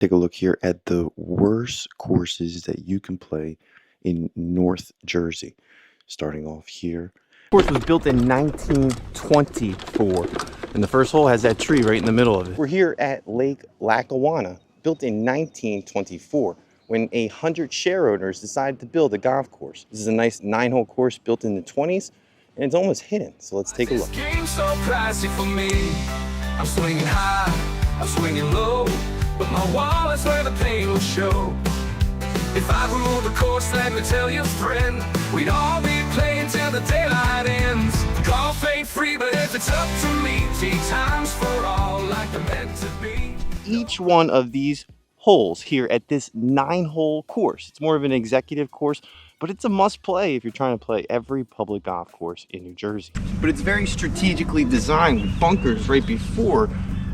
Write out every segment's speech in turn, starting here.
Take a look here at the worst courses that you can play in North Jersey. Starting off here. The course was built in 1924, and the first hole has that tree right in the middle of it. We're here at Lake Lackawanna, built in 1924, when 100 share owners decided to build a golf course. This is a nice 9-hole course built in the 20s, and it's almost hidden, so let's take a look. This game's so pricey for me. I'm swinging high, I'm swinging low, but my wallet's where the pain will show. If I ruled the course, let me tell you, friend, we'd all be playing till the daylight ends. Golf ain't free, but if it's up to me, tee times for all, like they're meant to be. Each one of these holes here at this 9-hole course, it's more of an executive course, but it's a must play if you're trying to play every public golf course in New Jersey. But it's very strategically designed with bunkers right before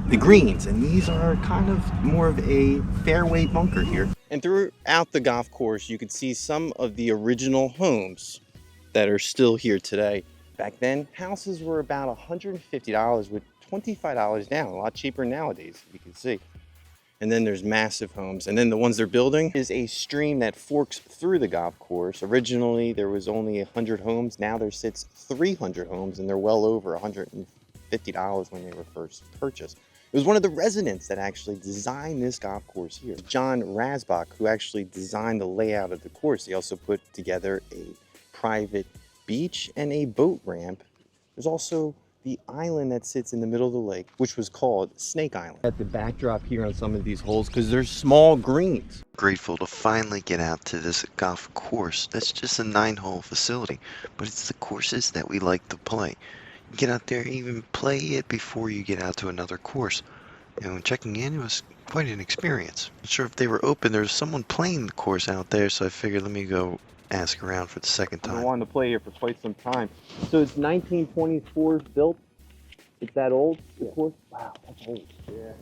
the greens, and these are kind of more of a fairway bunker here. And throughout the golf course, you can see some of the original homes that are still here today. Back then, houses were about $150 with $25 down, a lot cheaper nowadays, you can see. And then there's massive homes. And then the ones they're building is a stream that forks through the golf course. Originally, there was only 100 homes. Now there sits 300 homes, and they're well over $150 when they were first purchased. It was one of the residents that actually designed this golf course here, John Rasbach, who actually designed the layout of the course. He also put together a private beach and a boat ramp. There's also the island that sits in the middle of the lake, which was called Snake Island. At the backdrop here on some of these holes, because there's small greens. Grateful to finally get out to this golf course. That's just a 9-hole facility, but it's the courses that we like to play. You get out there and even play it before you get out to another course. And when checking in, it was quite an experience. Not sure if they were open. There was someone playing the course out there, so I figured let me go ask around for the second time. I wanted to play here for quite some time. So it's 1924 built. It's that old, the course? Wow, that's old. Yeah.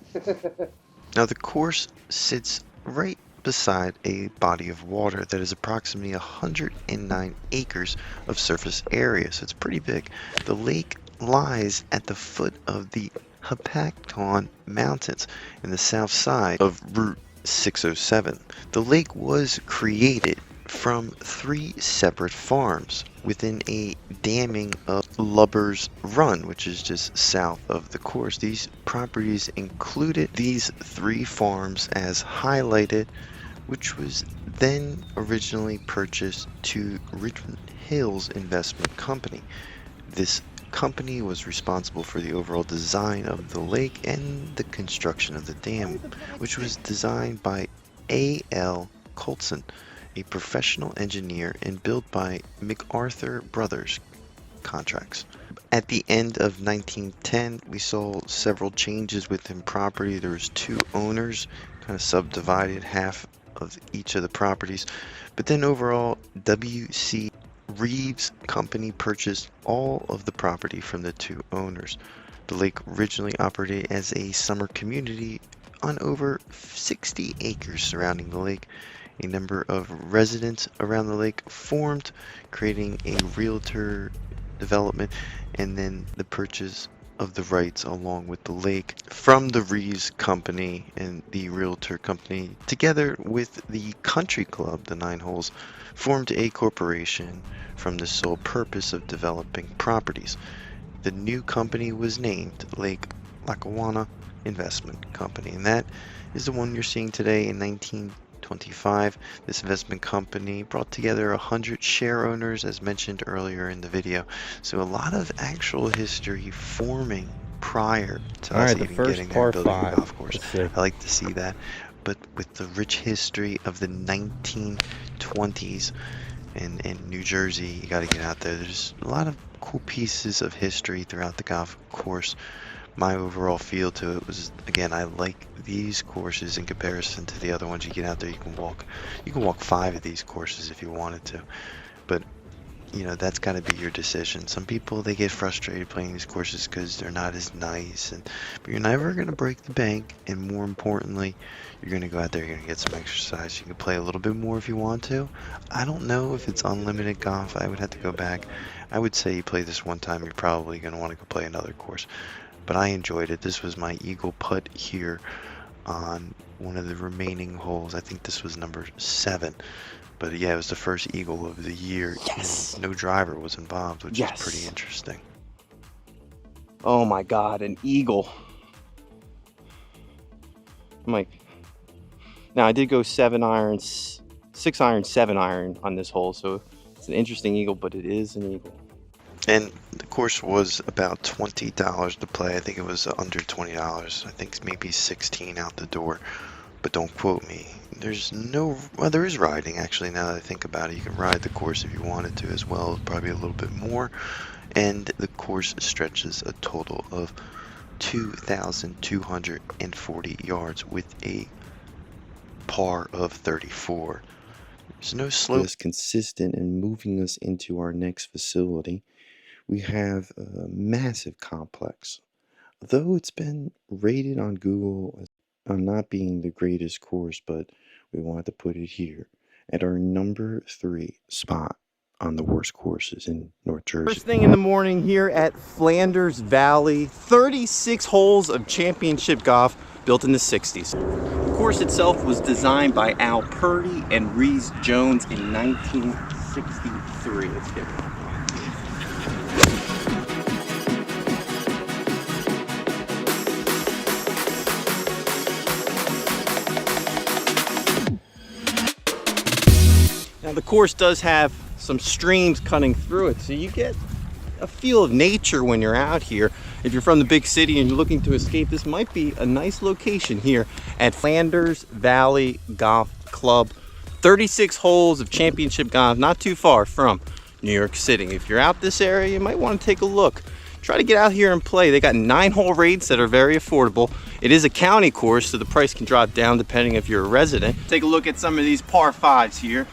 Now the course sits right beside a body of water that is approximately 109 acres of surface area, so it's pretty big. The lake lies at the foot of the Hopatcong Mountains in the south side of Route 607. The lake was created from 3 separate farms within a damming of Lubbers Run, which is just south of the course. These properties included these 3 farms as highlighted, which was then originally purchased to Richmond Hills Investment Company. This company was responsible for the overall design of the lake and the construction of the dam, which was designed by A.L. Colson, a professional engineer, and built by MacArthur Brothers Contracts. At the end of 1910, we saw several changes within property. There was 2 owners, kind of subdivided half of each of the properties, but then overall W.C. Reeves Company purchased all of the property from the 2 owners. The lake originally operated as a summer community on over 60 acres surrounding the lake. A number of residents around the lake formed, creating a realtor development, and then the purchase of the rights along with the lake from the Reeves Company and the realtor company, together with the country club, the 9 holes, formed a corporation from the sole purpose of developing properties. The new company was named Lake Lackawanna Investment Company, and that is the one you're seeing today. In 1925, this investment company brought together 100 share owners, as mentioned earlier in the video. So a lot of actual history forming prior to us even getting there, building a golf course. I like to see that. But with the rich history of the 1920s in New Jersey, you got to get out there. There's a lot of cool pieces of history throughout the golf course. My overall feel to it was, again, I like these courses in comparison to the other ones. You get out there, you can walk 5 of these courses if you wanted to, but you know, that's got to be your decision. Some people, they get frustrated playing these courses because they're not as nice, but you're never going to break the bank, and more importantly, you're going to go out there, you're going to get some exercise. You can play a little bit more if you want to. I don't know if it's unlimited golf. I would have to go back. I would say you play this one time, you're probably going to want to go play another course. But I enjoyed it. This was my eagle putt here on one of the remaining holes. I think this was number 7. But yeah, it was the first eagle of the year. Yes. No driver was involved, which is Yes. pretty interesting. Oh my God, an eagle. I'm like, now I did go 7 irons, 6 iron, 7 iron on this hole, so it's an interesting eagle, but it is an eagle. And the course was about $20 to play. I think it was under $20. I think maybe 16 out the door, but don't quote me. There's no, well, there is riding actually. Now that I think about it, you can ride the course if you wanted to as well, probably a little bit more. And the course stretches a total of 2,240 yards with a par of 34. There's no slope. Is consistent and moving us into our next facility. We have a massive complex. Though it's been rated on Google as not being the greatest course, but we wanted to put it here at our number 3 spot on the worst courses in North Jersey. First thing in the morning here at Flanders Valley, 36 holes of championship golf built in the 60s. The course itself was designed by Al Purdy and Reese Jones in 1963. Let's get it. Now the course does have some streams cutting through it, so you get a feel of nature when you're out here. If you're from the big city and you're looking to escape, this might be a nice location here at Flanders Valley Golf Club. 36 holes of championship golf, not too far from New York City. If you're out this area, you might want to take a look. Try to get out here and play. They got 9-hole rates that are very affordable. It is a county course, so the price can drop down depending if you're a resident. Take a look at some of these par 5s here.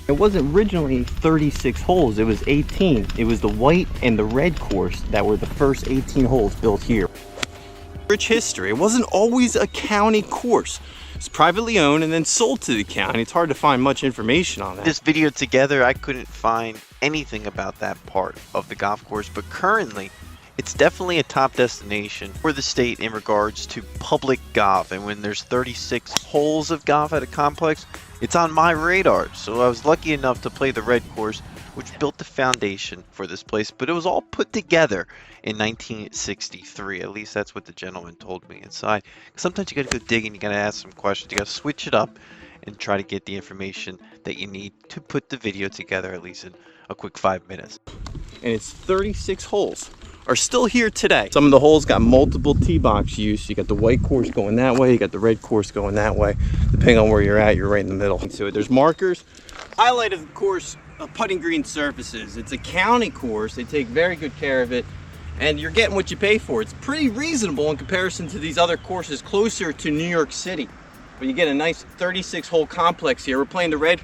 It wasn't originally 36 holes, it was 18. It was the white and the red course that were the first 18 holes built here. Rich history. It wasn't always a county course. It's privately owned and then sold to the county. It's hard to find much information on that. This video together, I couldn't find anything about that part of the golf course, but currently it's definitely a top destination for the state in regards to public golf. And when there's 36 holes of golf at a complex, it's on my radar. So I was lucky enough to play the red course, which built the foundation for this place, but it was all put together in 1963. At least that's what the gentleman told me inside. Sometimes you got to go digging, you got to ask some questions, you got to switch it up and try to get the information that you need to put the video together, at least in a quick 5 minutes. And it's 36 holes are still here today. Some of the holes got multiple tee box use. You got the white course going that way, you got the red course going that way. Depending on where you're at, you're right in the middle. So there's markers. Highlight of the course, putting green surfaces. It's a county course. They take very good care of it, and you're getting what you pay for. It's pretty reasonable in comparison to these other courses closer to New York City. But you get a nice 36 hole complex here. We're playing the red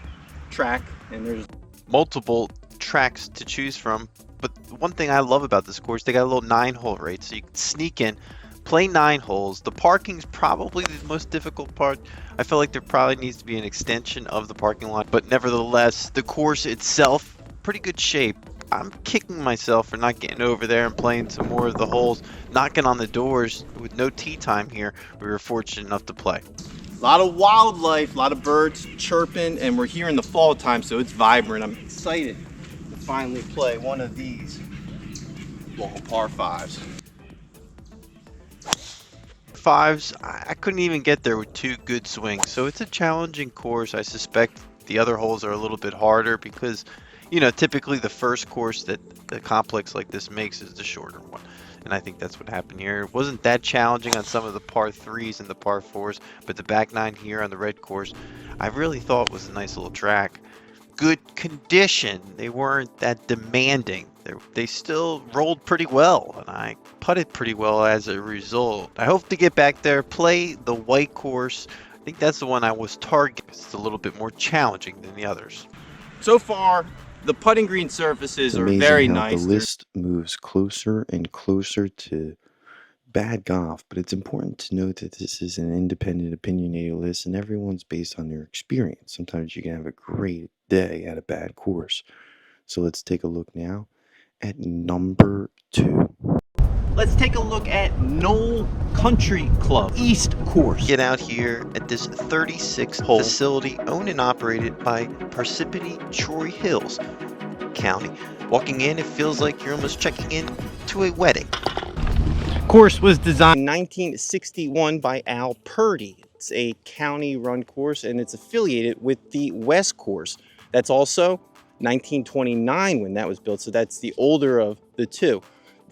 track, and there's multiple tracks to choose from. But one thing I love about this course, they got a little 9-hole rate, so you can sneak in, play 9 holes. The parking's probably the most difficult part. I feel like there probably needs to be an extension of the parking lot, but nevertheless, the course itself, pretty good shape. I'm kicking myself for not getting over there and playing some more of the holes, knocking on the doors with no tee time here. We were fortunate enough to play. a lot of wildlife, a lot of birds chirping, and we're here in the fall time, so it's vibrant. I'm excited to finally play one of these long par 5s. Fives, I couldn't even get there with 2 good swings, so it's a challenging course. I suspect the other holes are a little bit harder because, you know, typically the first course that a complex like this makes is the shorter one, and I think that's what happened here. It wasn't that challenging on some of the par 3s and the par 4s, but the back 9 here on the red course, I really thought was a nice little track. Good condition. They weren't that demanding. They still rolled pretty well, and I putted pretty well as a result. I hope to get back there, play the white course. I think that's the one I was targeting. It's a little bit more challenging than the others. So far, the putting green surfaces are Amazing very how nice. the list moves closer and closer to bad golf, but it's important to note that this is an independent opinionated list and everyone's based on their experience. Sometimes you can have a great day at a bad course. So let's take a look now at number 2. Let's take a look at Knoll Country Club East course. Get out here at this 36-hole facility owned and operated by Parsippany Troy Hills County. Walking in, it feels like you're almost checking in to a wedding. Course was designed in 1961 by Al Purdy. It's a county-run course, and it's affiliated with the West Course. That's also 1929 when that was built, so that's the older of the two.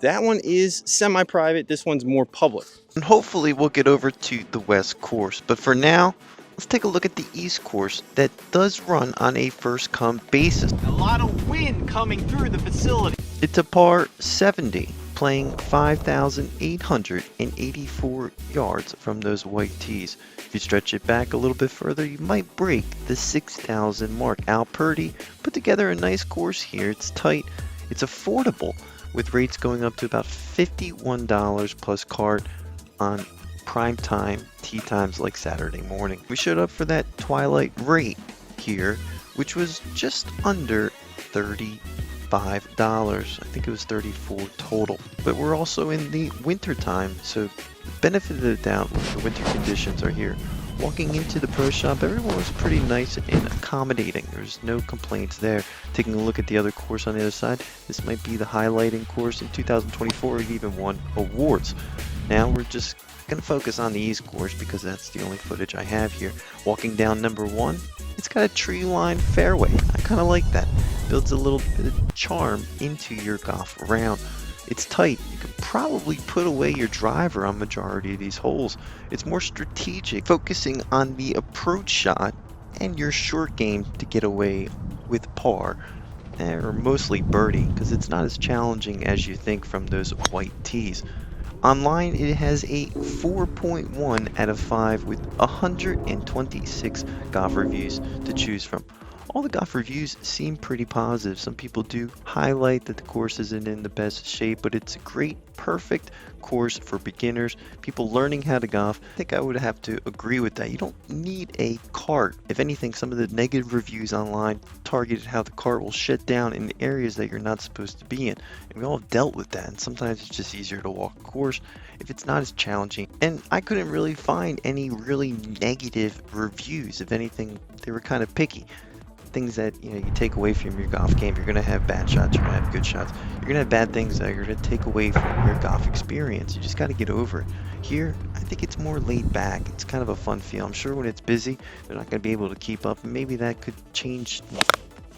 That one is semi-private. This one's more public. And hopefully we'll get over to the West Course. But for now, let's take a look at the East Course that does run on a first-come basis. A lot of wind coming through the facility. It's a par 70, playing 5,884 yards from those white tees. If you stretch it back a little bit further, you might break the 6,000 mark. Al Purdy put together a nice course here. It's tight, it's affordable, with rates going up to about $51 plus cart on prime time tee times like Saturday morning. We showed up for that twilight rate here, which was just under $35. I think it was $34 total. But we're also in the winter time, so benefit of the doubt when the winter conditions are here. Walking into the pro shop, everyone was pretty nice and accommodating. There's no complaints there. Taking a look at the other course on the other side, this might be the highlighting course in 2024. It even won awards. Now we're just going to focus on the East Course because that's the only footage I have here. Walking down number 1, it's got a tree-lined fairway. I kind of like that. Builds a little bit of charm into your golf round. It's tight. You could probably put away your driver on majority of these holes. It's more strategic, focusing on the approach shot and your short game to get away with par, or mostly birdie, because it's not as challenging as you think from those white tees. Online, it has a 4.1 out of 5 with 126 golf reviews to choose from. All the golf reviews seem pretty positive. Some people do highlight that the course isn't in the best shape, but it's a great, perfect course for beginners, people learning how to golf. I think I would have to agree with that. You don't need a cart. If anything, some of the negative reviews online targeted how the cart will shut down in areas that you're not supposed to be in. And we all have dealt with that, and sometimes it's just easier to walk a course if it's not as challenging. And I couldn't really find any really negative reviews. If anything, they were kind of picky. Things that you take away from your golf game. You're going to have bad shots, you're going to have good shots, you're going to have bad things that you're going to take away from your golf experience. You just got to get over it. Here, I think it's more laid back. It's kind of a fun feel. I'm sure when it's busy, they're not going to be able to keep up, and maybe that could change,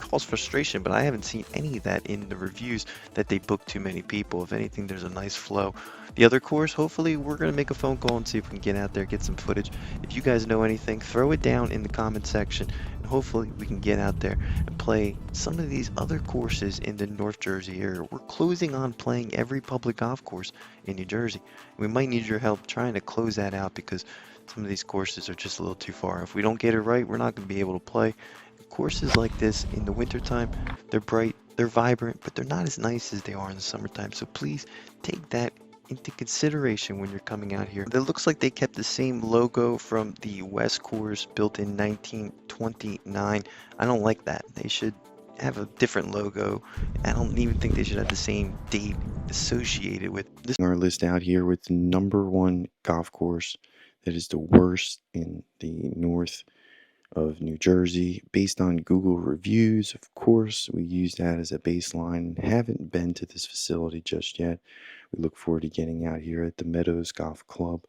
cause frustration, but I haven't seen any of that in the reviews that they book too many people. If anything, there's a nice flow. The other course, hopefully we're going to make a phone call and see if we can get out there, get some footage. If you guys know anything, throw it down in the comment section, and hopefully we can get out there and play some of these other courses in the North Jersey area. We're closing on playing every public golf course in New Jersey. We might need your help trying to close that out because some of these courses are just a little too far. If we don't get it right, we're not going to be able to play. Courses like this in the wintertime, they're bright, they're vibrant, but they're not as nice as they are in the summertime. So please take that into consideration when you're coming out here. It looks like they kept the same logo from the West Course, built in 1929. I don't like that. They should have a different logo. I don't even think they should have the same date associated with this. Our list out here with the #1 golf course that is the worst in the north of New Jersey, based on Google reviews. Of course, we use that as a baseline. Haven't been to this facility just yet. We look forward to getting out here at the Meadows Golf Club.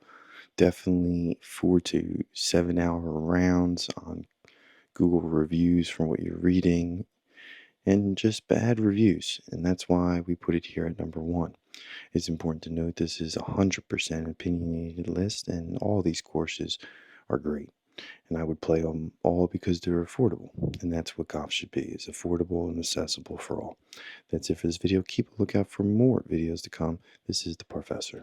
Definitely 4 to 7 hour rounds on Google reviews from what you're reading, and just bad reviews, and that's why we put it here at #1. It's important to note this is 100% opinionated list, and all these courses are great. And I would play them all because they're affordable. And that's what golf should be, is affordable and accessible for all. That's it for this video. Keep a lookout for more videos to come. This is the Professor.